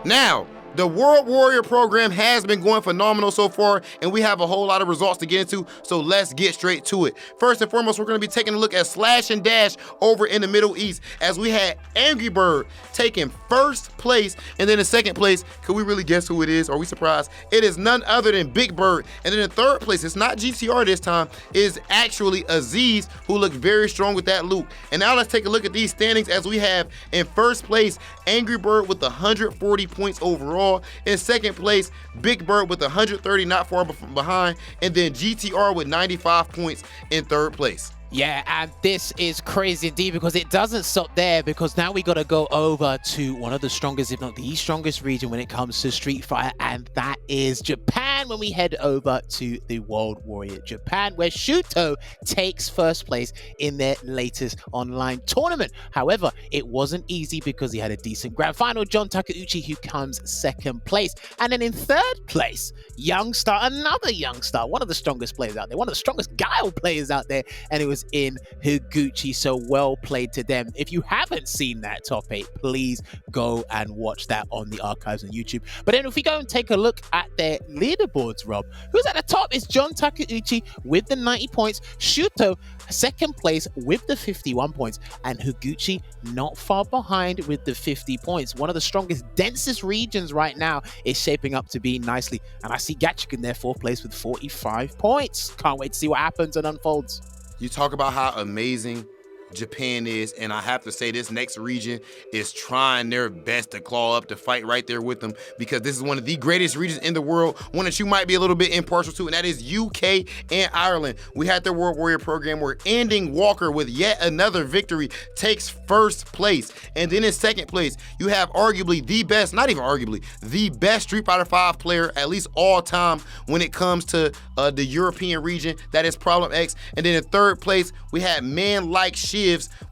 Now, the World Warrior program has been going phenomenal so far, and we have a whole lot of results to get into, so let's get straight to it. First and foremost, we're going to be taking a look at Slash and Dash over in the Middle East, as we had Angry Bird taking first place, and then in second place, could we really guess who it is? Are we surprised? It is none other than Big Bird, and then in third place, it's not GTR this time, it is actually Aziz, who looked very strong with that loot. And now let's take a look at these standings, as we have in first place, Angry Bird with 140 points overall. In second place, Big Bird with 130, not far behind, and then GTR with 95 points in third place. Yeah, and this is crazy indeed, because it doesn't stop there, because now we got to go over to one of the strongest, if not the strongest region when it comes to Street Fighter, and that is Japan, when we head over to the World Warrior Japan, where Shuto takes first place in their latest online tournament. However, it wasn't easy because he had a decent grand final, John Takeuchi, who comes second place. And then in third place, Youngstar, another Youngstar, one of the strongest players out there, one of the strongest Guile players out there, and it was in Higuchi, so well played to them. If you haven't seen that top 8, please go and watch that on the archives on YouTube. But then if we go and take a look at their leaderboards, Rob, who's at the top is John Takeuchi with the 90 points, Shuto second place with the 51 points, and Higuchi not far behind with the 50 points. One of the strongest, densest regions right now is shaping up to be nicely, and I see Gatchik in there fourth place with 45 points. Can't wait to see what happens and unfolds. You talk about how amazing Japan is, and I have to say this next region is trying their best to claw up to fight right there with them, because this is one of the greatest regions in the world, one that you might be a little bit impartial to, and that is UK and Ireland. We had their World Warrior program where Ending Walker with yet another victory takes first place, and then in second place you have arguably the best, not even arguably, the best Street Fighter V player, at least all time when it comes to the European region, that is Problem X. And then in third place we had Man Like Shivs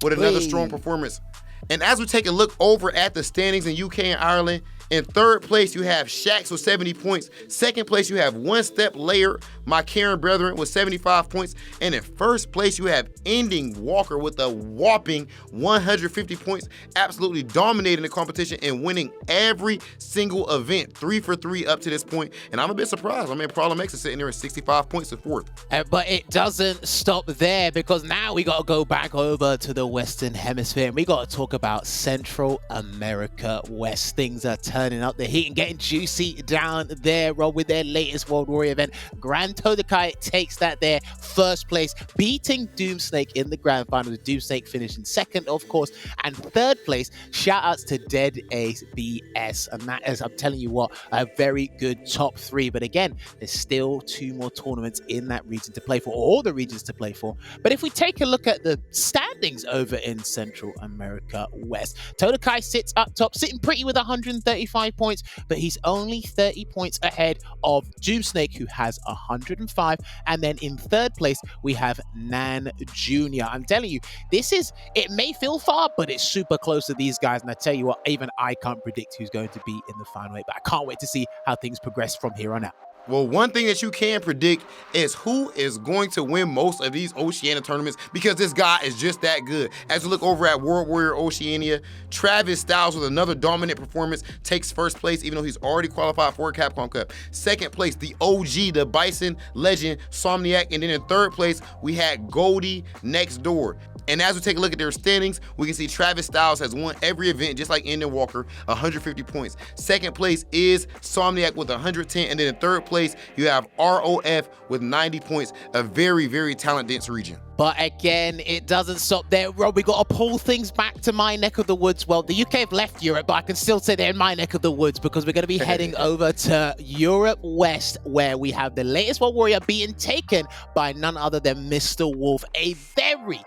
with another strong performance. And as we take a look over at the standings in UK and Ireland, in third place, you have Shax with 70 points. Second place, you have One Step Layer, my Karen Brethren, with 75 points. And in first place, you have Ending Walker with a whopping 150 points, absolutely dominating the competition and winning every single event, 3 for 3 up to this point. And I'm a bit surprised. I mean, Problem X is sitting there at 65 points at fourth. But it doesn't stop there, because now we got to go back over to the Western Hemisphere, and we got to talk about Central America West. Things are turning up the heat and getting juicy down there, Rob, with their latest World Warrior event. Grand Todokai takes that there first place, beating Doomsnake in the grand final, with Doomsnake finishing second, of course, and third place. Shout outs to Dead Ace BS, and that is, I'm telling you what, a very good top 3. But again, there's still 2 more tournaments in that region to play for, all the regions to play for. But if we take a look at the standings over in Central America West, Todokai sits up top, sitting pretty with 135 points, but he's only 30 points ahead of Doomsnake, who has 105. And then in third place, we have Nan Jr. I'm telling you, it may feel far, but it's super close to these guys. And I tell you what, even I can't predict who's going to be in the final 8, but I can't wait to see how things progress from here on out. Well, one thing that you can predict is who is going to win most of these Oceania tournaments, because this guy is just that good. As we look over at World Warrior Oceania, Travis Styles with another dominant performance takes first place, even though he's already qualified for a Capcom Cup. Second place, the OG, the Bison legend, Somniac. And then in third place, we had Goldie Next Door. And as we take a look at their standings, we can see Travis Styles has won every event, just like Ending Walker, 150 points. Second place is Somniac with 110. And then in third place, you have ROF with 90 points, a very, very talent-dense region. But again, it doesn't stop there, Rob. We got to pull things back to my neck of the woods. Well, the UK have left Europe, but I can still say they're in my neck of the woods, because we're going to be heading over to Europe West, where we have the latest World Warrior being taken by none other than Mr. Wolf, a very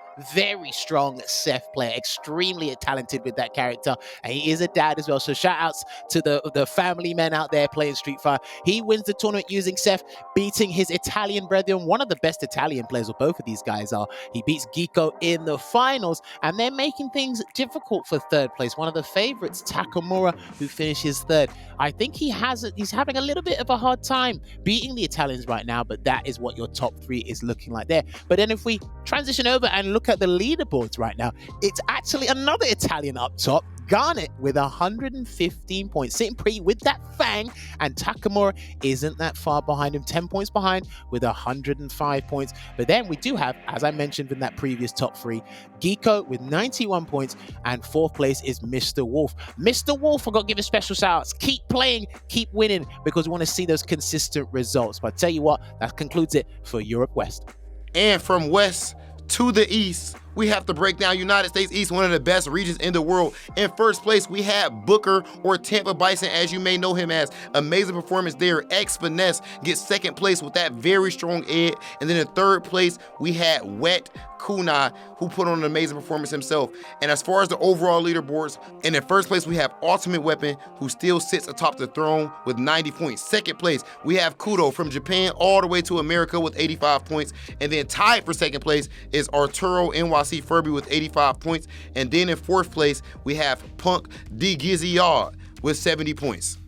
strong Seth player, extremely talented with that character, and he is a dad as well. So shout outs to the family men out there playing Street Fighter. He wins the tournament using Seth, beating his Italian brethren, one of the best Italian players, or both of these guys are. He beats Geeko in the finals, and they're making things difficult for third place. One of the favorites, Takamura, who finishes third. I think he's having a little bit of a hard time beating the Italians right now, but that is what your top 3 is looking like there. But then if we transition over and look at the leaderboards right now, it's actually another Italian up top, Garnet with 115 points, sitting pretty with that Fang, and Takamura isn't that far behind him, 10 points behind with 105 points. But then we do have, as I mentioned in that previous top three, Geeko with 91 points, and fourth place is Mr. Wolf. Mr. Wolf, I've got to give a special shout out. Keep playing, keep winning, because we want to see those consistent results. But I tell you what, that concludes it for Europe West. And from west to the east, we have to break down United States East, one of the best regions in the world. In first place, we have Booker, or Tampa Bison, as you may know him as. Amazing performance there. X-Finesse gets second place with that very strong ed. And then in third place, we had Wet Kunai, who put on an amazing performance himself. And as far as the overall leaderboards, and in first place, we have Ultimate Weapon, who still sits atop the throne with 90 points. Second place, we have Kudo from Japan all the way to America with 85 points. And then tied for second place is Arturo NYC Furby with 85 points. And then in fourth place, we have Punk D Giziard with 70 points.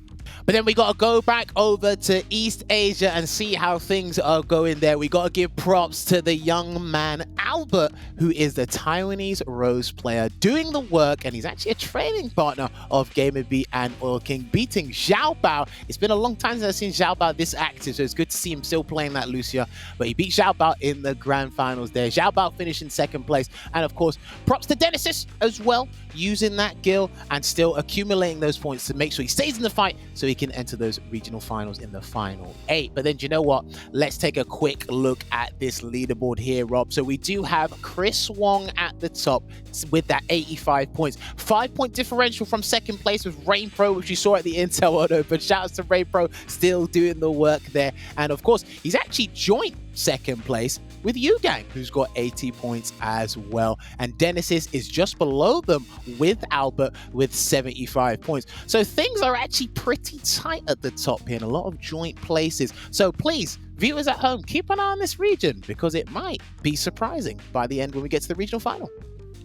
But then we got to go back over to East Asia and see how things are going there. We got to give props to the young man, Albert, who is the Taiwanese Rose player doing the work, and he's actually a training partner of GamerB and Oil King, beating Xiao Bao. It's been a long time since I've seen Xiao Bao this active, so it's good to see him still playing that Lucia, but he beat Xiao Bao in the grand finals there. Xiao Bao finished in second place, and of course, props to Genesis as well, using that Gil and still accumulating those points to make sure he stays in the fight so he can enter those regional finals in the final 8. But then, do you know what? Let's take a quick look at this leaderboard here, Rob. So we do have Chris Wong at the top with that 85 points. 5-point differential from second place with Rain Pro, which you saw at the Intel Auto. But shout out to Rain Pro, still doing the work there. And of course, he's actually joint second place with Gang, who's got 80 points as well. And Genesis is just below them with Albert with 75 points. So things are actually pretty tight at the top here, and a lot of joint places. So please, viewers at home, keep an eye on this region, because it might be surprising by the end when we get to the regional final.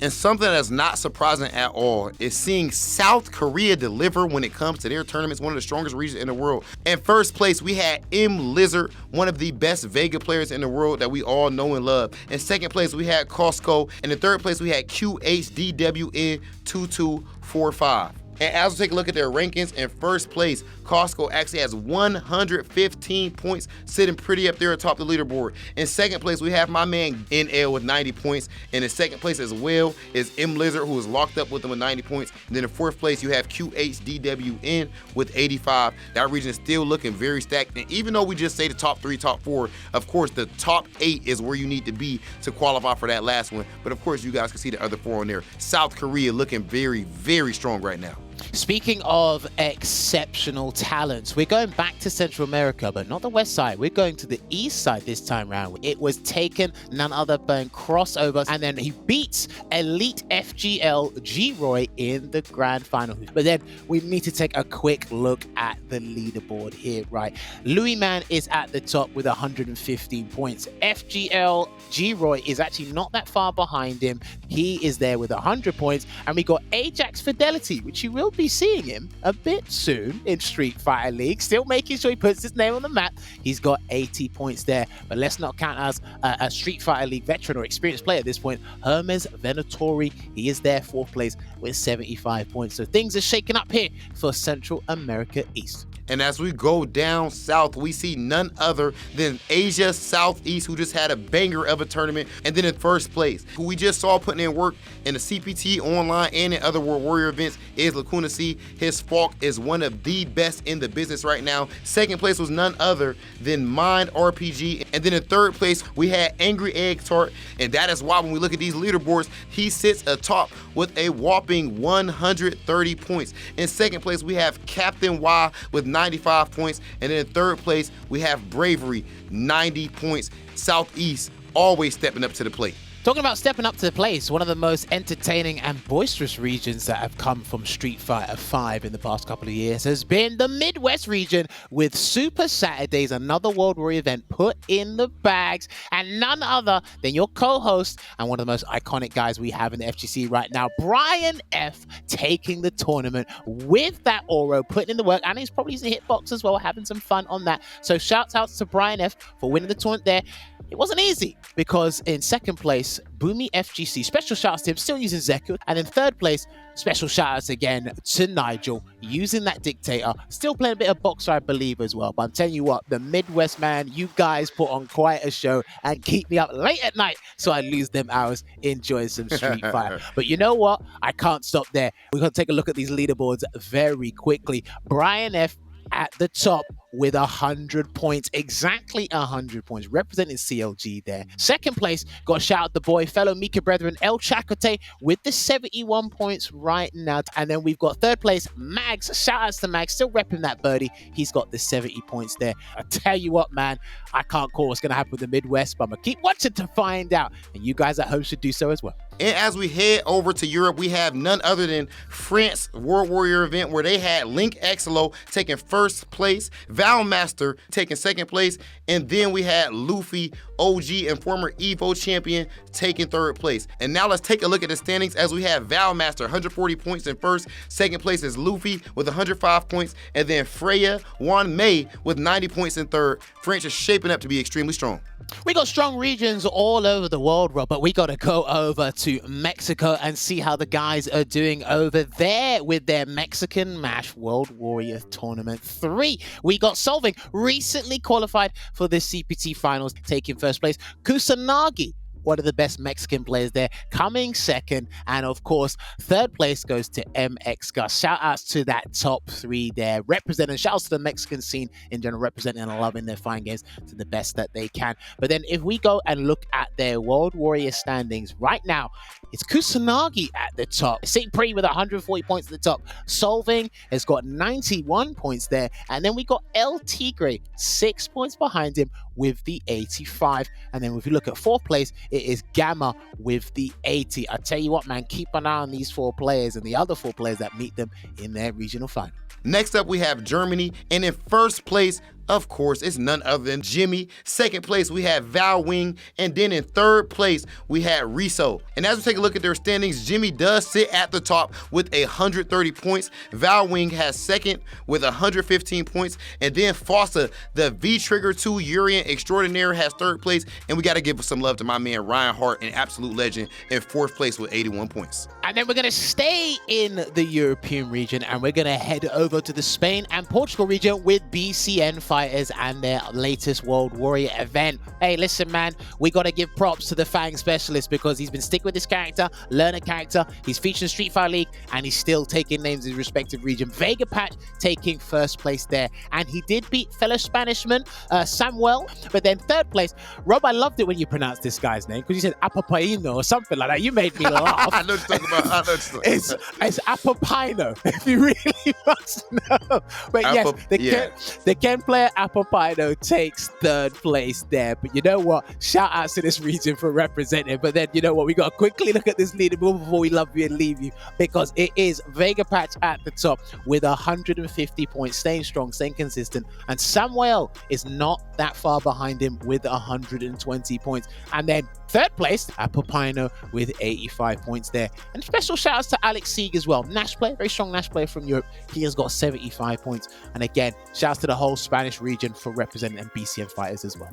And something that's not surprising at all is seeing South Korea deliver when it comes to their tournaments, one of the strongest regions in the world. In first place, we had M Lizard, one of the best Vega players in the world that we all know and love. In second place, we had Costco. And in third place, we had QHDWN2245. And as we take a look at their rankings, in first place, Costco actually has 115 points, sitting pretty up there atop the leaderboard. In second place, we have my man NL with 90 points. And in second place as well is M Lizard, who is locked up with them with 90 points. And then in fourth place, you have QHDWN with 85. That region is still looking very stacked. And even though we just say the top 3, top 4, of course, the top 8 is where you need to be to qualify for that last one. But of course, you guys can see the other 4 on there. South Korea looking very, very strong right now. Speaking of exceptional talents, we're going back to Central America, but not the west side. We're going to the east side this time around. It was taken none other than Crossover, and then he beats Elite FGL G-Roy in the grand final. But then we need to take a quick look at the leaderboard here, right? Louis Man is at the top with 115 points. FGL G-Roy is actually not that far behind him. He is there with 100 points, and we got Ajax Fidelity, which you will be seeing him a bit soon in Street Fighter League, still making sure he puts his name on the map. He's got 80 points there, but let's not count as a Street Fighter League veteran or experienced player at this point. Hermes Venatori, he is there fourth place with 75 points. So things are shaking up here for Central America East. And as we go down south, we see none other than Asia Southeast, who just had a banger of a tournament. And then in first place, who we just saw putting in work in the CPT online and in other World Warrior events, is Lacuna C. His Falk is one of the best in the business right now. Second place was none other than Mind RPG. And then in third place, we had Angry Egg Tart. And that is why when we look at these leaderboards, he sits atop with a whopping 130 points. In second place, we have Captain Y with 95 points. And then in third place, we have Bravery, 90 points. Southeast, always stepping up to the plate. Talking about stepping up to the place, one of the most entertaining and boisterous regions that have come from Street Fighter V in the past couple of years has been the Midwest region, with Super Saturdays, another World Warrior event, put in the bags, and none other than your co-host and one of the most iconic guys we have in the FGC right now, Brian F, taking the tournament with that Oro, putting in the work, and he's probably using a hitbox as well, having some fun on that. So shouts out to Brian F for winning the tournament there. It wasn't easy, because in second place, place, Boomy FGC. Special shout outs to him, still using Zeku. And then third place, special shout outs again to Nigel, using that Dictator. Still playing a bit of Boxer, I believe, as well. But I'm telling you what, the Midwest, man, you guys put on quite a show and keep me up late at night so I lose them hours enjoying some Street Fighter. But you know what? I can't stop there. We're going to take a look at these leaderboards very quickly. Brian F at the top with 100 points, exactly 100 points, representing CLG there. Second place, got to shout out the boy, fellow Mika brethren, El Chacote with the 71 points right now. And then we've got third place, Mags. Shout outs to Mags, still repping that birdie. He's got the 70 points there. I tell you what, man, I can't call what's going to happen with the Midwest, but I'm going to keep watching to find out. And you guys at home should do so as well. And as we head over to Europe, we have none other than France World Warrior event, where they had Link Exelo taking first place, Valmaster taking second place, and then we had Luffy, OG and former EVO champion, taking third place. And now let's take a look at the standings, as we have Valmaster 140 points in first. Second place is Luffy with 105 points, and then Freya Wan Mei with 90 points in third. French is shaping up to be extremely strong. We got strong regions all over the world, Rob, but we got to go over to Mexico and see how the guys are doing over there with their Mexican MASH World Warrior Tournament 3. We got Solving, recently qualified for the CPT finals, taking first place. Kusanagi, one of the best Mexican players there, coming second. And of course, third place goes to MX Gus. Shout outs to that top three there, representing, shout outs to the Mexican scene in general, representing and loving their fine games to the best that they can. But then if we go and look at their World Warrior standings right now, it's Kusanagi at the top, sitting pretty with 140 points at the top. Solving has got 91 points there. And then we got El Tigre, 6 points behind him with the 85. And then if you look at fourth place, it is Gamma with the 80. I tell you what, man, keep an eye on these four players and the other four players that meet them in their regional final. Next up, we have Germany, and in first place, of course, it's none other than Jimmy. Second place, we have Val Wing, and then in third place, we had Riso. And as we take a look at their standings, Jimmy does sit at the top with 130 points. Val Wing has second with 115 points, and then Fossa, the V-Trigger 2 Urian Extraordinaire, has third place, and we got to give some love to my man Ryan Hart, an absolute legend, in fourth place with 81 points. And then we're going to stay in the European region, and we're going to head over to the Spain and Portugal region with BCN Fighters and their latest World Warrior event. Hey, listen, man, we got to give props to the Fang Specialist, because he's been sticking with this character, learn a character, he's featured in Street Fighter League, and he's still taking names in his respective region. Vega Patch taking first place there, and he did beat fellow Spanishman Samuel, but then third place. Rob, I loved it when you pronounced this guy's name, because you said Apapaino or something like that. You made me laugh. I know what you're talking about. I know what you're talking about. It's Apapino, if you really must know. But yes, the Ken player Apapino takes third place there. But you know what? Shout outs to this region for representing. But then, you know what? We got to quickly look at this leaderboard before we love you and leave you, because it is Vega Patch at the top with 150 points, staying strong, staying consistent. And Samuel is not that far behind him with 120 points. And then third place, Apapino with 85 points there. And special shout outs to Alex Sieg as well. Nash player, very strong Nash player from Europe. He has got 75 points. And again, shout outs to the whole Spanish region for representing BCN Fighters as well.